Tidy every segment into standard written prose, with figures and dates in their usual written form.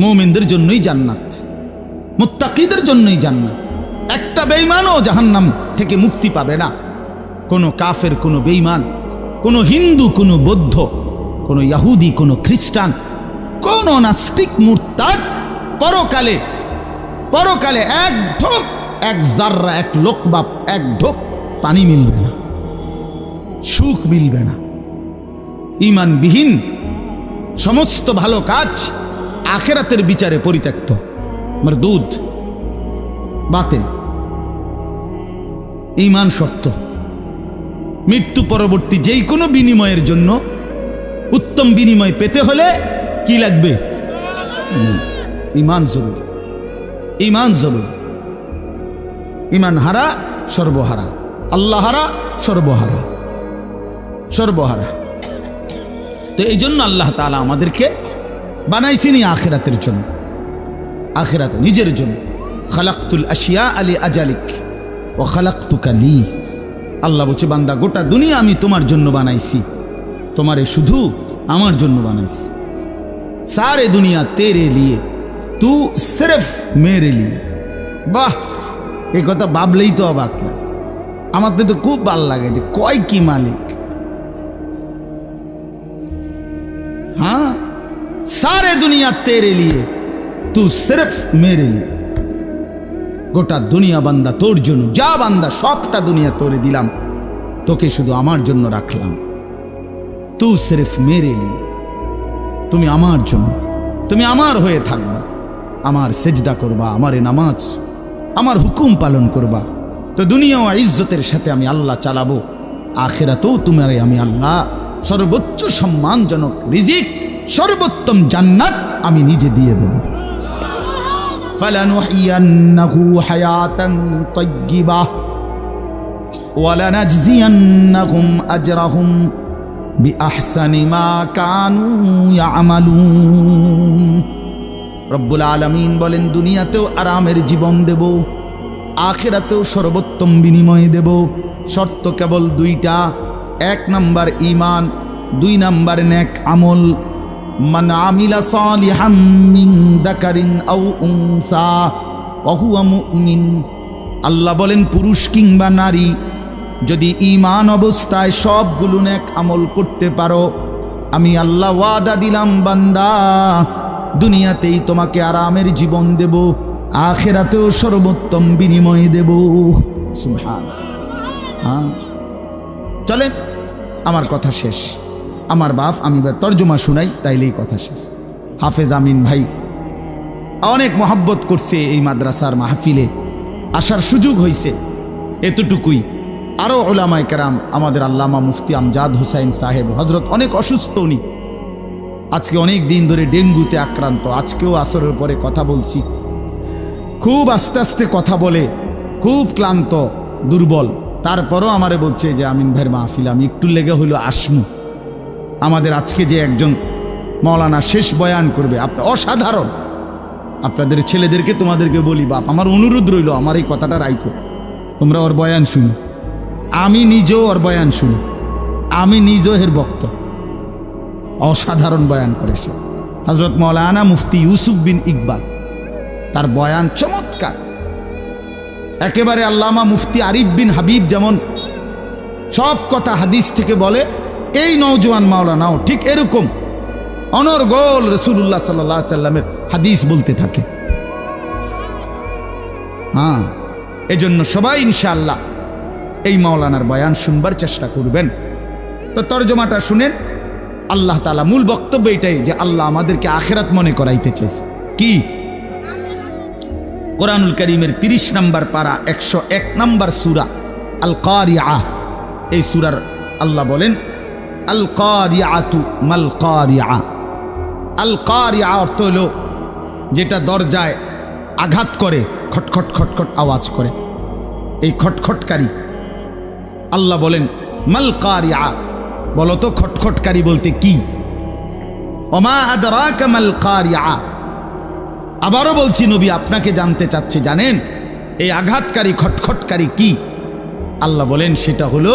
মুমিনদের জন্যই জান্নাত, মুত্তাকিদের জন্যই জান্নাত। একটা বেঈমানও জাহান্নাম থেকে মুক্তি পাবে না। কোনো কাফের, কোনো বেঈমান, কোনো হিন্দু, কোনো বৌদ্ধ, কোনো ইহুদি, কোনো খ্রিস্টান, কোনো নাস্তিক মুরতাদ পরকালে এক ঢোক, এক জাররা, এক লোকবা, এক ঢোক পানি মিলবে না, সুখ মিলবে না। ঈমানবিহীন সমস্ত ভালো কাজ আখিরাতের বিচারে পরিত্যক্ত, মারদুদ, বাতিল। ঈমান শর্ত। মৃত্যু পরবর্তী যেই কোনো বিনিময়ের জন্য উত্তম বিনিময় পেতে হলে কি লাগবে? ঈমান জরুরি। ঈমান জরুরি। ঈমান হারা সর্বহারা, আল্লাহ হারা সর্বহারা, সর্বহারা। তো এই জন্য আল্লাহ তাআলা আমাদেরকে বানাইছিনি আখিরাতের জন্য, আখিরাতে নিজের জন্য। খালাকতুল আশিয়া আলি আজালিক ও খালাকতুকা লি। আল্লাহ বলছে, বান্দা গোটা দুনিয়া আমি তোমার জন্য বানাইছি, তোমারে শুধু আমার জন্য বানাইছি। সারে দুনিয়া তেরে লিয়ে, তু সিরফ মেরে লিয়ে। বাহ, এই কথা ভাবলেই তো অবাক লাগে। আমার তো খুব ভাল লাগে যে কয় কি মালিক। हाँ, सारे दुनिया तेरे लिए, तू सिर्फ मेरे लिए। গোটা দুনিয়া বান্দা তোর জন্য, যা বান্দা সবটা দুনিয়া তোরে দিলাম, তোকে শুধু আমার জন্য রাখলাম। তু সিরফ মেরে লিয়ে, তুমি আমার জন্য, তুমি আমার হয়ে থাকবা, আমার সেজদা করবা, আমার নামাজ, আমার হুকুম পালন করবা। তো দুনিয়া ও ইজ্জতের সাথে আমি আল্লাহ চালাবো, আখিরাতেও তোমারে আমি আল্লাহ সর্বোচ্চ সম্মানজনক রিজিক, সর্বোত্তম জান্নাত আমি নিজে দিয়ে দেব। ফালানুহিয়ান্নাহু হায়াতান তাইয়্যিবাহ ওয়া লানাজজিয়ান্নাহুম আজরাহুম বিআহসানি মা কানু ইয়ামালুন। রব্বুল আলামিন বলেন, দুনিয়াতেও আরামের জীবন দেব, আখিরাতেও সর্বোত্তম বিনিময় দেব। শর্ত কেবল দুইটা, এক নাম্বার ঈমান, দুই নাম্বার নেক আমল। মান আমিলা সালিহাম মিন যাকারিন আও উনসা ওয়া হুয়া মুমিন। আল্লাহ বলেন, পুরুষ কিংবা নারী যদি ঈমান অবস্থায় সবগুলো নেক আমল করতে পারো, আমি আল্লাহ ওয়াদা দিলাম বান্দা, দুনিয়াতেই তোমাকে আরামের জীবন দেব, আখিরাতেও সর্বোত্তম বিনিময় দেব। সুবহানাল্লাহ। হ্যাঁ, চলেন, আমার কথা শেষ। আমার বাপ, আমি এবার তর্জমা শুনাই, তাইলেই কথা শেষ। হাফেজ আমিন ভাই অনেক মহব্বত করছে, এই মাদ্রাসার মাহফিলে আসার সুযোগ হয়েছে, এতটুকুই। আরও উলামায়ে কেরাম, আমাদের আল্লামা মুফতি আমজাদ হোসাইন সাহেব হজরত অনেক অসুস্থ, উনি আজকে অনেক দিন ধরে ডেঙ্গুতে আক্রান্ত। আজকেও আসরের পরে কথা বলছি, খুব আস্তে আস্তে কথা বলে, খুব ক্লান্ত, দুর্বল। তারপরও আমারে বলছে যে আমিন ভাইয়ের মাহফিল আমি একটু লেগে হইল আসমু। আমাদের আজকে যে একজন মৌলানা শেষ বয়ান করবে, অসাধারণ। আপনাদের ছেলেদেরকে, তোমাদেরকে বলি, বাপ আমার অনুরোধ রইল, আমার এই কথাটা রাইখো, তোমরা ওর বয়ান শুনো। আমি নিজেও ওর বয়ান শুনি, আমি নিজেও এর বক্ত। অসাধারণ বয়ান করে সে, হজরত মৌলানা মুফতি ইউসুফ বিন ইকবাল, তার বয়ান চমৎকার একেবারে। আল্লামা মুফতি আরিফ বিন হাবিব যেমন সব কথা হাদিস থেকে বলে, এই নওজোয়ান মাওলানাও ঠিক এরকম অনর্গল রাসূলুল্লাহ সাল্লাল্লাহু আলাইহি সাল্লামের হাদিস বলতে থাকে। হ্যাঁ, এজন্য সবাই ইনশাআল্লাহ এই মাওলানার বয়ান শুনবার চেষ্টা করবেন। তো তরজমাটা শুনেন। আল্লাহ তাআলা মূল বক্তব্য এটাই যে আল্লাহ আমাদেরকে আখিরাত মনে করাইতে চাইছে। কি? কোরআনুল কারীমের 30 নম্বর পারা 101 নম্বর সূরা আল কারিআহ, এই সূরার আল্লাহ বলেন, আল কারিআতু মাল কারিআ। আল কারিআ অর্থ হলো যেটা দরজায় আঘাত করে, খটখট খটখট আওয়াজ করে, এই খটখটকারী। আল্লাহ বলেন মাল কারিআ, বলো তো খটখটকারী বলতে কি? ওমা আদরাকা মাল কারিআ। আবারও বলছি, নবী আপনাকে জানতে চাচ্ছে, জানেন এই আঘাতকারী খটখটকারী কি? আল্লাহ বলেন সেটা হলো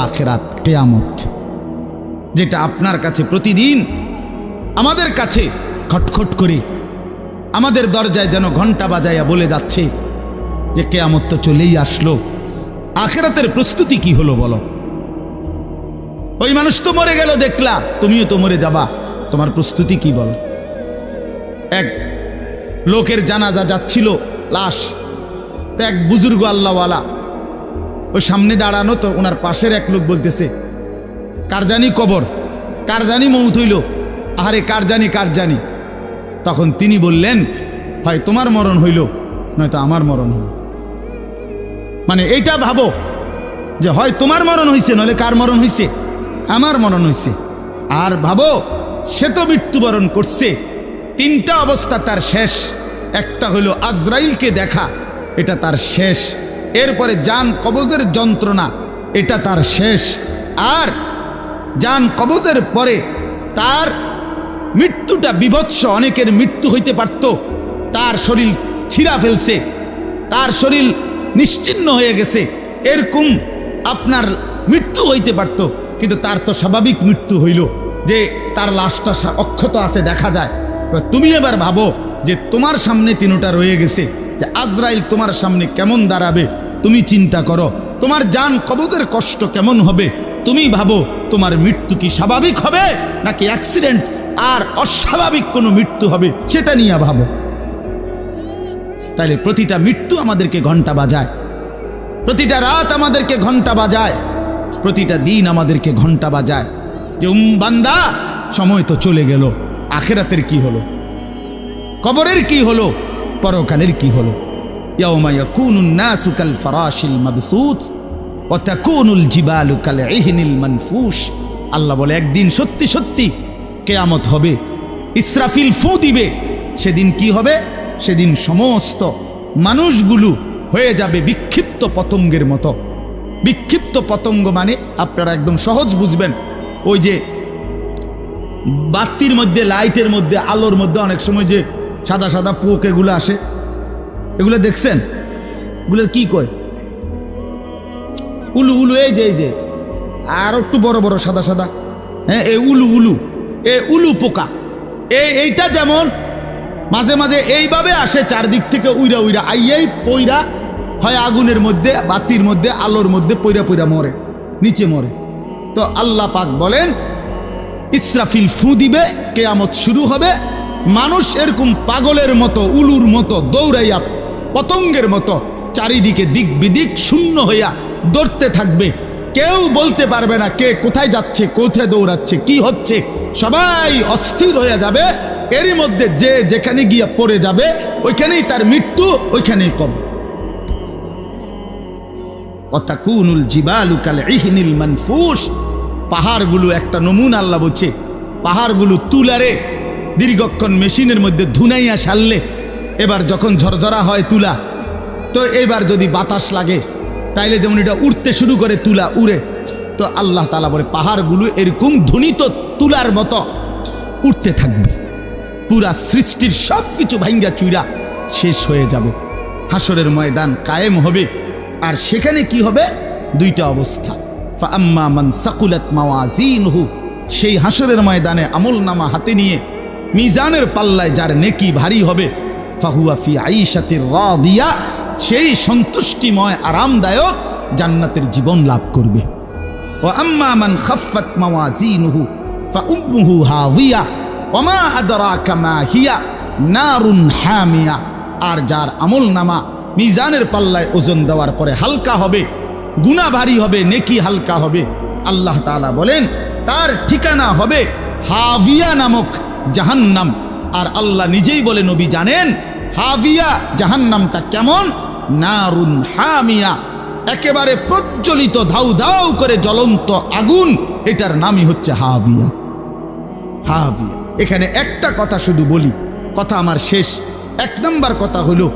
আখিরাত, কিয়ামত, যেটা আপনার কাছে প্রতিদিন, আমাদের কাছে খটখট করে আমাদের দরজায় যেন ঘন্টা বাজাইয়া বলে যাচ্ছে যে কিয়ামত তো চলেই আসলো। আখিরাতের প্রস্তুতি কি হলো বলো? ওই মানুষ তো মরে গেল দেখলা, তুমিও তো মরে যাবা, তোমার প্রস্তুতি কি বলো? এক লোকের জানাজা যাচ্ছিল, লাশ, তো এক বুজুর্গ আল্লাহওয়ালা ওই সামনে দাঁড়ানো, তো ওনার পাশের এক লোক বলতেছে, কার জানি কবর, কার জানি মৌত হইল, আহারে কার জানি কার জানি। তখন তিনি বললেন, হয় তোমার মরণ হইল নয়তো আমার মরণ হইল। মানে এইটা ভাবো যে হয় তোমার মরণ হইছে নইলে কার মরণ হইছে? আমার মরণ হইছে। আর ভাবো সে তো মৃত্যুবরণ করছে, তিনটা অবস্থা তার শেষ। একটা হইল আজরাইলকে দেখা, এটা তার শেষ। এরপরে জান কবজের যন্ত্রণা, এটা তার শেষ। আর জান কবজের পরে তার মৃত্যুটা বিভৎস, অনেকের মৃত্যু হইতে পারত, তার শরীর ছিঁড়া ফেলছে, তার শরীর নিশ্চিহ্ন হয়ে গেছে, এরকম আপনার মৃত্যু হইতে পারত। কিন্তু তার তো স্বাভাবিক মৃত্যু হইল যে তার লাশটা অক্ষত আছে, দেখা যায়। তুমি এবার ভাবো যে তোমার সামনে তিনটা রয়ে গেছে, যে আজরাইল তোমার সামনে কেমন দাঁড়াবে, তুমি চিন্তা করো। তোমার জান কবজের কষ্ট কেমন হবে, তুমি ভাবো। তোমার মৃত্যু কি স্বাভাবিক হবে নাকি অ্যাক্সিডেন্ট আর অস্বাভাবিক কোনো মৃত্যু হবে, সেটা নিয়ে ভাবো। তাইলে প্রতিটা মৃত্যু আমাদেরকে ঘন্টা বাজায়, প্রতিটা রাত আমাদেরকে ঘন্টা বাজায়, প্রতিটা দিন আমাদেরকে ঘন্টা বাজায় যে বান্দা সময় তো চলে গেল, আখিরাতের কি হলো, কবরের কি হলো, পরকালের কি হলো। ইয়াউমা ইয়াকুনুন নাসু কাল ফারাশিল মাবসুত ওয়া তাকুনুল জিবালু কাল ইহনিল মানফুশ। আল্লাহ বলে একদিন সত্যি সত্যি কিয়ামত হবে, ইসরাফিল ফু দিবে। সেদিন কি হবে? সেদিন সমস্ত মানুষগুলো হয়ে যাবে বিক্ষিপ্ত পতঙ্গের মতো। বিক্ষিপ্ত পতঙ্গ মানে আপনারা একদম সহজ বুঝবেন, ওই যে বাতির মধ্যে, লাইটের মধ্যে, আলোর মধ্যে অনেক সময় যে সাদা সাদা পোক এগুলো আসে, এগুলো দেখছেন? এগুলো কি কয়? উলু উলু, এই যে আর একটু বড় বড় সাদা সাদা, হ্যাঁ, এই উলু উলু, এই উলু পোকা। এইটা যেমন মাঝে মাঝে এইভাবে আসে চারদিক থেকে উইরা উইরা আইয়াই পইরা হয় আগুনের মধ্যে, বাতির মধ্যে, আলোর মধ্যে পইরা পইরা মরে, নিচে মরে। তো আল্লাহ পাক বলেন ইসরাফিল ফু দিবে, কিয়ামত শুরু হবে। মানুষ এরকম পাগলের মতো, উলুর মতো দৌড়াইয়া পতঙ্গের মতো চারিদিকে দিক বিদিক শূন্য হইয়া দৌড়তে থাকবে। কেউ বলতে পারবে না কে কোথায় যাচ্ছে, কোথায় দৌড়াচ্ছে, কি হচ্ছে। সবাই অস্থির হয়ে যাবে। এরই মধ্যে যে যেখানে গিয়া পড়ে যাবে ওইখানেই তার মৃত্যু, ওইখানেই কবর। ওয়াতাকুনুল জিবালু কাল ইহনিল মানফুশ। পাহাড়গুলো একটা নমুনা আল্লাহ বলছে, পাহাড়গুলো তুলারে দীর্ঘক্ষণ মেশিনের মধ্যে ধুনাইয়া সারলে এবার যখন ঝরঝরা হয় তুলা, তো এবার যদি বাতাস লাগে তাইলে যেমন এটা উড়তে শুরু করে, তুলা উড়ে। তো আল্লাহ তাআলা বলে পাহাড়গুলো এরকম ধ্বনিত তুলার মতো উঠতে থাকবে। পুরা সৃষ্টির সব কিছু ভাঙ্গা চুইরা শেষ হয়ে যাবে। হাসরের ময়দান কায়েম হবে। আর সেখানে কি হবে? দুইটা অবস্থা। ফাআম্মা মান সাকুলাত মাওয়াজিনহু, সেই হাসরের ময়দানে আমল নামা হাতে নিয়ে মিজানের পাল্লায় যার নেকি ভারী হবে, ফাহুয়া ফি আইশাতির রাদিয়া, সেই সন্তুষ্টিময় আরামদায়ক জান্নাতের জীবন লাভ করবে। ওয়া আম্মা মান খাফফাত মাওয়াজিনহু ফাউম্মুহু হাওিয়া ওয়া মা আদরাকা মা হিয়া নারুন হামিয়া। আর যার আমল নামা মিজানের পাল্লায় ওজন দেওয়ার পরে হালকা হবে, গুনাহ ভারী হবে, নেকি হালকা হবে, আল্লাহ তাআলা বলেন তার ঠিকানা হবে হাবিয়া নামক জাহান্নাম। আর আল্লাহ নিজেই বলে, নবী জানেন হাবিয়া জাহান্নামটা কেমন? নারুন হামিয়া, একেবারে প্রজ্বলিত ধাউ ধাউ করে জ্বলন্ত আগুন, এটার নামই হচ্ছে হাবিয়া। হাবিয়া। এখানে একটা কথা শুধু বলি, কথা আমার শেষ। এক নম্বর কথা হলো,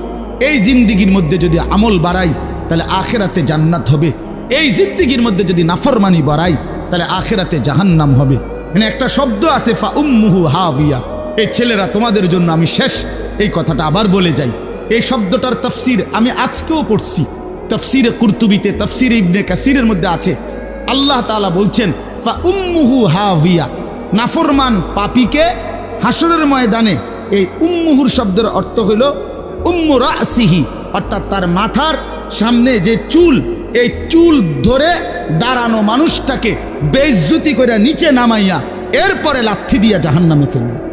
এই জিন্দিগির মধ্যে যদি আমল বাড়াই তাহলে আখিরাতে জান্নাত হবে। এই জিন্দিগির মধ্যে যদি নাফরমানি বাড়াই তাহলে আখিরাতে জাহান্নাম হবে। মানে একটা শব্দ আছে ফাউম্মুহু হাবিয়া। এই ছেলেরা তোমাদের জন্য আমি শেষ এই কথাটা আবার বলে যাই। এই শব্দটার তাফসীর আমি আজকেও পড়ছি, তাফসীরে কুরতুবিতে, তাফসীরে ইবনে কাসিরের মধ্যে আছে। আল্লাহ তাআলা বলছেন ফাউম্মুহু হাবিয়া, নাফরমান পাপীকে হাসরের ময়দানে এই উম্মুহুর শব্দের অর্থ হইল উম্মু রাসিহি, অর্থাৎ তার মাথার সামনে যে চুল, এই চুল ধরে দাঁড়ানো মানুষটাকে বেইজ্জতি করে নিচে নামাইয়া এরপরে লাথি দিয়া জাহান্নামে ফেলবে।